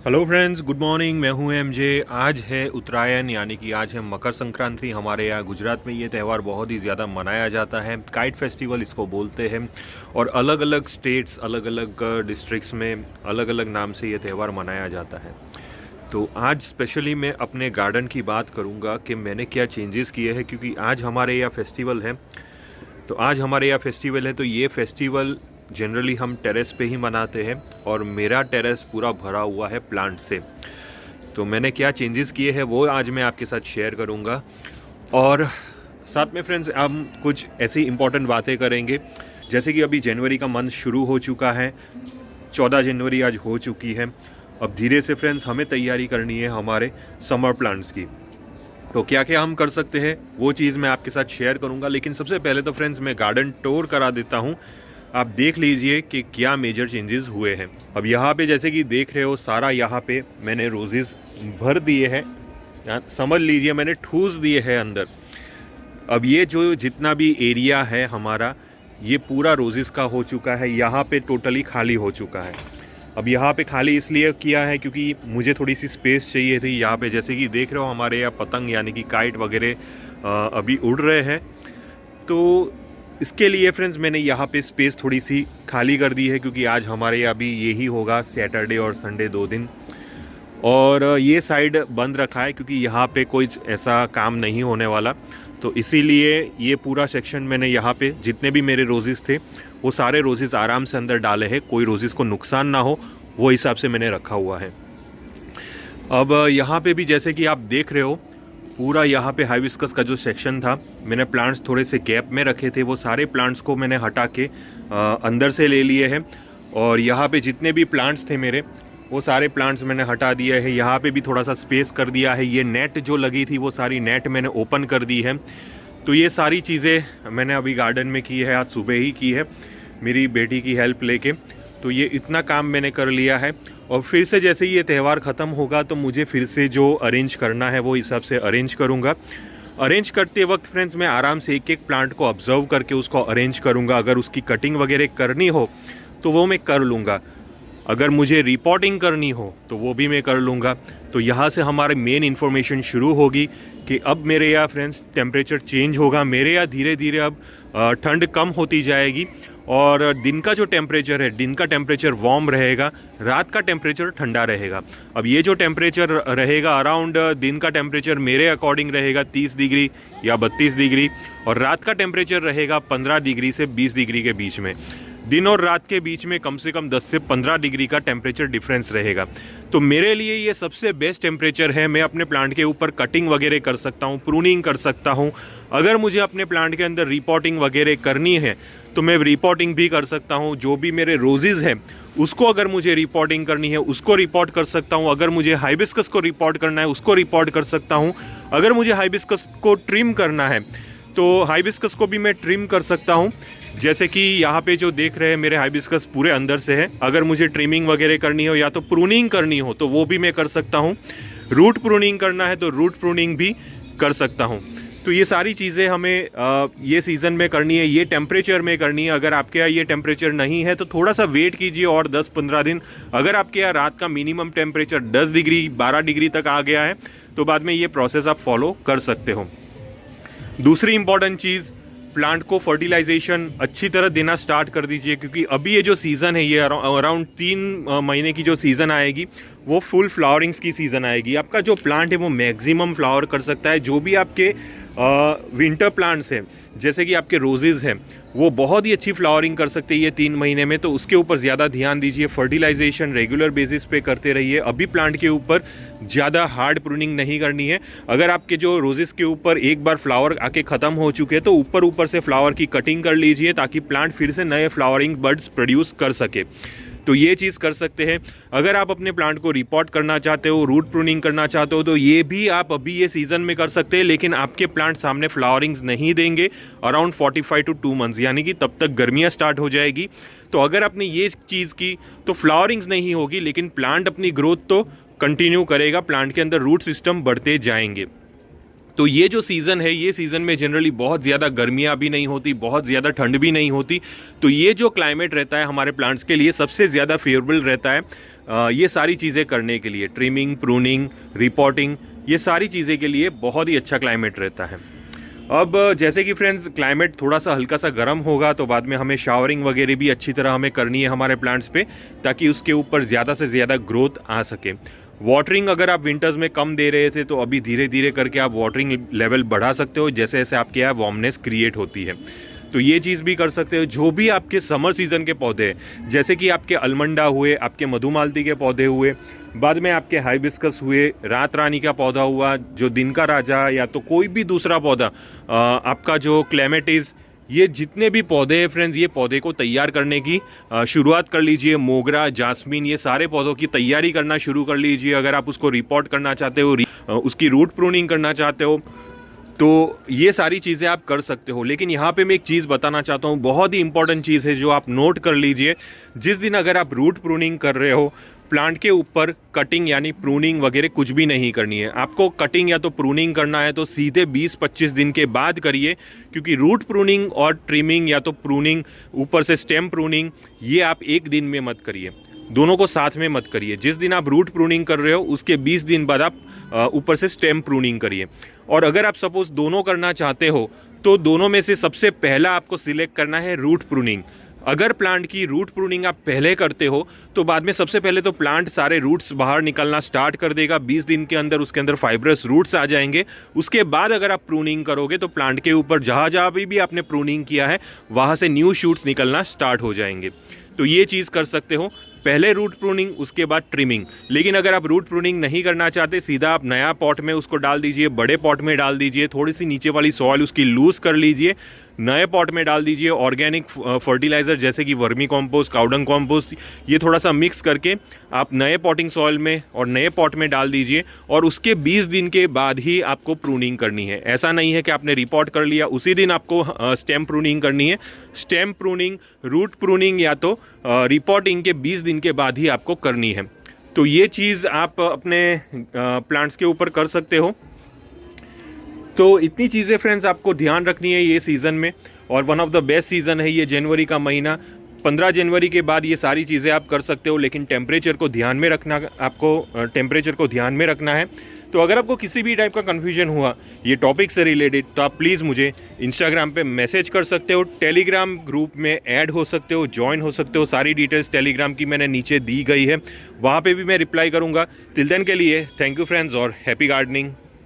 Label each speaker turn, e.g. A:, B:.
A: Hello friends, good morning. मैं हूं MJ. आज है उत्तरायण, यानी कि आज है मकर संक्रांति। हमारे यहाँ गुजरात में ये त्यौहार बहुत ही ज़्यादा मनाया जाता है। काइट फेस्टिवल इसको बोलते हैं और अलग अलग स्टेट्स, अलग अलग डिस्ट्रिक्ट्स में अलग अलग नाम से ये त्यौहार मनाया जाता है। तो आज स्पेशली मैं अपने गार्डन की बात करूँगा कि मैंने क्या चेंजेस किए हैं, क्योंकि आज हमारे यहाँ फेस्टिवल है। तो ये फेस्टिवल जनरली हम टेरेस पे ही मनाते हैं और मेरा टेरेस पूरा भरा हुआ है प्लांट से। तो मैंने क्या चेंजेस किए हैं वो आज मैं आपके साथ शेयर करूंगा। और साथ में फ्रेंड्स हम कुछ ऐसी इम्पोर्टेंट बातें करेंगे, जैसे कि अभी जनवरी का मंथ शुरू हो चुका है। 14 जनवरी आज हो चुकी है। अब धीरे से फ्रेंड्स हमें तैयारी करनी है हमारे समर प्लांट्स की। तो क्या क्या हम कर सकते हैं वो चीज़ मैं आपके साथ शेयर करूंगा। लेकिन सबसे पहले तो फ्रेंड्स मैं गार्डन टूर करा देता हूं। आप देख लीजिए कि क्या मेजर चेंजेस हुए हैं। अब यहाँ पे जैसे कि देख रहे हो, सारा यहाँ पे मैंने रोजेस भर दिए हैं, समझ लीजिए मैंने ठूस दिए हैं अंदर। अब ये जो जितना भी एरिया है हमारा, ये पूरा रोजेस का हो चुका है। यहाँ पे टोटली खाली हो चुका है। अब यहाँ पे खाली इसलिए किया है क्योंकि मुझे थोड़ी सी स्पेस चाहिए थी। यहाँ पे जैसे कि देख रहे हो हमारे यहाँ पतंग यानी कि काइट वगैरह अभी उड़ रहे हैं, तो इसके लिए फ्रेंड्स मैंने यहाँ पे स्पेस थोड़ी सी खाली कर दी है, क्योंकि आज हमारे यहाँ भी यही होगा, सैटरडे और संडे 2 दिन। और ये साइड बंद रखा है क्योंकि यहाँ पे कोई ऐसा काम नहीं होने वाला। तो इसीलिए ये पूरा सेक्शन मैंने यहाँ पे जितने भी मेरे रोजेस थे वो सारे रोजेस आराम से अंदर डाले हैं, कोई रोजेस को नुकसान ना हो वो हिसाब से मैंने रखा हुआ है। अब यहाँ पे भी जैसे कि आप देख रहे हो, पूरा यहाँ पे हाइबिस्कस का जो सेक्शन था, मैंने प्लांट्स थोड़े से गैप में रखे थे, वो सारे प्लांट्स को मैंने हटा के अंदर से ले लिए हैं। और यहाँ पे जितने भी प्लांट्स थे मेरे, वो सारे प्लांट्स मैंने हटा दिए हैं। यहाँ पे भी थोड़ा सा स्पेस कर दिया है। ये नेट जो लगी थी वो सारी नेट मैंने ओपन कर दी है। तो ये सारी चीज़ें मैंने अभी गार्डन में की है, आज सुबह ही की है मेरी बेटी की हेल्प लेके। तो ये इतना काम मैंने कर लिया है। और फिर से जैसे ही ये त्यौहार ख़त्म होगा तो मुझे फिर से जो अरेंज करना है वो हिसाब से अरेंज करूँगा। अरेंज करते वक्त फ्रेंड्स मैं आराम से एक एक प्लांट को ऑब्जर्व करके उसको अरेंज करूँगा। अगर उसकी कटिंग वगैरह करनी हो तो वो मैं कर लूँगा। अगर मुझे रिपोर्टिंग करनी हो तो वो भी मैं कर लूँगा। तो यहाँ से हमारे मेन इन्फॉर्मेशन शुरू होगी कि अब मेरे यहाँ फ्रेंड्स टेम्परेचर चेंज होगा। मेरे यहाँ धीरे धीरे अब ठंड कम होती जाएगी और दिन का जो टेम्परेचर है, दिन का टेम्परेचर वार्म रहेगा, रात का टेम्परेचर ठंडा रहेगा। अब ये जो टेम्परेचर रहेगा अराउंड, दिन का टेम्परेचर मेरे अकॉर्डिंग रहेगा 30 डिग्री या 32 डिग्री और रात का टेम्परेचर रहेगा 15 डिग्री से 20 डिग्री के बीच में। दिन और रात के बीच में कम से कम 10 से 15 डिग्री का टेम्परेचर डिफरेंस रहेगा। तो मेरे लिए ये सबसे बेस्ट टेम्परेचर है। मैं अपने प्लांट के ऊपर कटिंग वगैरह कर सकता हूँ, प्रूनिंग कर सकता हूँ। अगर मुझे अपने प्लांट के अंदर रिपोर्टिंग वगैरह करनी है तो मैं रिपोर्टिंग भी कर सकता हूँ। जो भी मेरे रोजेज़ हैं उसको अगर मुझे रिपोर्टिंग करनी है उसको रिपोर्ट कर सकता हूँ। अगर मुझे हाइबिस्कस को रिपोर्ट करना है उसको रिपोर्ट कर सकता हूँ। अगर मुझे हाइबिस्कस को ट्रिम करना है तो हाइबिस्कस को भी मैं ट्रिम कर सकता हूँ। जैसे कि यहाँ पे जो देख रहे हैं मेरे हाइबिस्कस पूरे अंदर से है। अगर मुझे ट्रिमिंग वगैरह करनी हो या तो प्रूनिंग करनी हो तो वो भी मैं कर सकता हूँ। रूट प्रूनिंग करना है तो रूट प्रूनिंग भी कर सकता हूँ। तो ये सारी चीज़ें हमें ये सीज़न में करनी है, ये टेम्परेचर में करनी है। अगर आपके यहाँ ये टेम्परेचर नहीं है तो थोड़ा सा वेट कीजिए और 10-15 दिन। अगर आपके यहाँ रात का मिनिमम टेम्परेचर 10 डिग्री 12 डिग्री तक आ गया है तो बाद में ये प्रोसेस आप फॉलो कर सकते हो। दूसरी इंपॉर्टेंट चीज़, प्लांट को फर्टिलाइजेशन अच्छी तरह देना स्टार्ट कर दीजिए, क्योंकि अभी ये जो सीज़न है ये अराउंड 3 महीने की जो सीज़न आएगी वो फुल फ्लावरिंग्स की सीज़न आएगी। आपका जो प्लांट है वो मैक्सिमम फ्लावर कर सकता है। जो भी आपके विंटर प्लांट्स हैं, जैसे कि आपके रोजेज़ हैं, वो बहुत ही अच्छी फ्लावरिंग कर सकते हैं ये 3 महीने में। तो उसके ऊपर ज़्यादा ध्यान दीजिए। फर्टिलाइजेशन रेगुलर बेसिस पे करते रहिए। अभी प्लांट के ऊपर ज़्यादा हार्ड प्रूनिंग नहीं करनी है। अगर आपके जो रोजेज़ के ऊपर एक बार फ्लावर आके ख़त्म हो चुके हैं तो ऊपर ऊपर से फ्लावर की कटिंग कर लीजिए, ताकि प्लांट फिर से नए फ्लावरिंग बड्स प्रोड्यूस कर सके। तो ये चीज़ कर सकते हैं। अगर आप अपने प्लांट को रिपोर्ट करना चाहते हो, रूट प्रूनिंग करना चाहते हो, तो ये भी आप अभी ये सीज़न में कर सकते हैं। लेकिन आपके प्लांट सामने फ्लावरिंग्स नहीं देंगे अराउंड 45 to 2 मंथ्स, यानी कि तब तक गर्मियाँ स्टार्ट हो जाएगी। तो अगर आपने ये चीज़ की तो फ्लावरिंग्स नहीं होगी, लेकिन प्लांट अपनी ग्रोथ तो कंटिन्यू करेगा। प्लांट के अंदर रूट सिस्टम बढ़ते जाएंगे। तो ये जो सीज़न है, ये सीज़न में जनरली बहुत ज़्यादा गर्मियाँ भी नहीं होती, बहुत ज़्यादा ठंड भी नहीं होती। तो ये जो क्लाइमेट रहता है हमारे प्लांट्स के लिए सबसे ज़्यादा फेवरेबल रहता है। ये सारी चीज़ें करने के लिए, ट्रिमिंग, प्रूनिंग, रिपोर्टिंग, ये सारी चीज़ें के लिए बहुत ही अच्छा क्लाइमेट रहता है। अब जैसे कि फ्रेंड्स क्लाइमेट थोड़ा सा हल्का सा गर्म होगा तो बाद में हमें शावरिंग वगैरह भी अच्छी तरह हमें करनी है हमारे प्लांट्स पे, ताकि उसके ऊपर ज़्यादा से ज़्यादा ग्रोथ आ सके। वाटरिंग अगर आप विंटर्स में कम दे रहे थे तो अभी धीरे धीरे करके आप वाटरिंग लेवल बढ़ा सकते हो, जैसे जैसे आपके यहाँ वार्मनेस क्रिएट होती है। तो ये चीज़ भी कर सकते हो। जो भी आपके समर सीज़न के पौधे हैं, जैसे कि आपके अलमंडा हुए, आपके मधुमालती के पौधे हुए, बाद में आपके हाइबिस्कस हुए, रात रानी का पौधा हुआ, जो दिन का राजा, या तो कोई भी दूसरा पौधा, आपका जो क्लेमेटिस, ये जितने भी पौधे हैं फ्रेंड्स, ये पौधे को तैयार करने की शुरुआत कर लीजिए। मोगरा, जास्मीन, ये सारे पौधों की तैयारी करना शुरू कर लीजिए। अगर आप उसको रिपोर्ट करना चाहते हो, उसकी रूट प्रूनिंग करना चाहते हो, तो ये सारी चीज़ें आप कर सकते हो। लेकिन यहाँ पे मैं एक चीज़ बताना चाहता हूँ, बहुत ही इंपॉर्टेंट चीज़ है जो आप नोट कर लीजिए। जिस दिन अगर आप रूट प्रूनिंग कर रहे हो, प्लांट के ऊपर कटिंग यानी प्रूनिंग वगैरह कुछ भी नहीं करनी है। आपको कटिंग या तो प्रूनिंग करना है तो सीधे 20-25 दिन के बाद करिए, क्योंकि रूट प्रूनिंग और ट्रिमिंग या तो प्रूनिंग ऊपर से स्टेम प्रूनिंग, ये आप एक दिन में मत करिए, दोनों को साथ में मत करिए। जिस दिन आप रूट प्रूनिंग कर रहे हो उसके 20 दिन बाद आप ऊपर से स्टेम प्रूनिंग करिए। और अगर आप सपोज दोनों करना चाहते हो तो दोनों में से सबसे पहला आपको सिलेक्ट करना है रूट प्रूनिंग। अगर प्लांट की रूट प्रूनिंग आप पहले करते हो तो बाद में सबसे पहले तो प्लांट सारे रूट्स बाहर निकलना स्टार्ट कर देगा, 20 दिन के अंदर उसके अंदर फाइब्रस रूट्स आ जाएंगे। उसके बाद अगर आप प्रूनिंग करोगे तो प्लांट के ऊपर जहाँ जहाँ भी आपने प्रूनिंग किया है वहाँ से न्यू शूट्स निकलना स्टार्ट हो जाएंगे। तो ये चीज़ कर सकते हो, पहले रूट प्रूनिंग उसके बाद ट्रिमिंग। लेकिन अगर आप रूट प्रूनिंग नहीं करना चाहते, सीधा आप नया पॉट में उसको डाल दीजिए, बड़े पॉट में डाल दीजिए, थोड़ी सी नीचे वाली सॉइल उसकी लूज कर लीजिए, नए पॉट में डाल दीजिए। ऑर्गेनिक फर्टिलाइज़र जैसे कि वर्मी कॉम्पोस्ट, काउडंग कॉम्पोस्ट, ये थोड़ा सा मिक्स करके आप नए पॉटिंग सॉइल में और नए पॉट में डाल दीजिए। और उसके 20 दिन के बाद ही आपको प्रूनिंग करनी है। ऐसा नहीं है कि आपने रिपोर्ट कर लिया उसी दिन आपको स्टेम प्रूनिंग करनी है। स्टेम प्रूनिंग, रूट प्रूनिंग या तो रिपोर्टिंग के 20 दिन के बाद ही आपको करनी है। तो ये चीज़ आप अपने प्लांट्स के ऊपर कर सकते हो। तो इतनी चीज़ें फ्रेंड्स आपको ध्यान रखनी है ये सीज़न में, और one of the best season है ये जनवरी का महीना। 15 जनवरी के बाद ये सारी चीज़ें आप कर सकते हो, लेकिन टेम्परेचर को ध्यान में रखना, आपको टेम्परेचर को ध्यान में रखना है। तो अगर आपको किसी भी टाइप का कन्फ्यूजन हुआ ये टॉपिक से रिलेटेड तो आप प्लीज़ मुझे इंस्टाग्राम पे मैसेज कर सकते हो, टेलीग्राम ग्रुप में ऐड हो सकते हो, ज्वाइन हो सकते हो। सारी डिटेल्स टेलीग्राम की मैंने नीचे दी गई है, वहाँ पे भी मैं रिप्लाई करूँगा। टिल देन के लिए थैंक यू फ्रेंड्स और हैप्पी गार्डनिंग।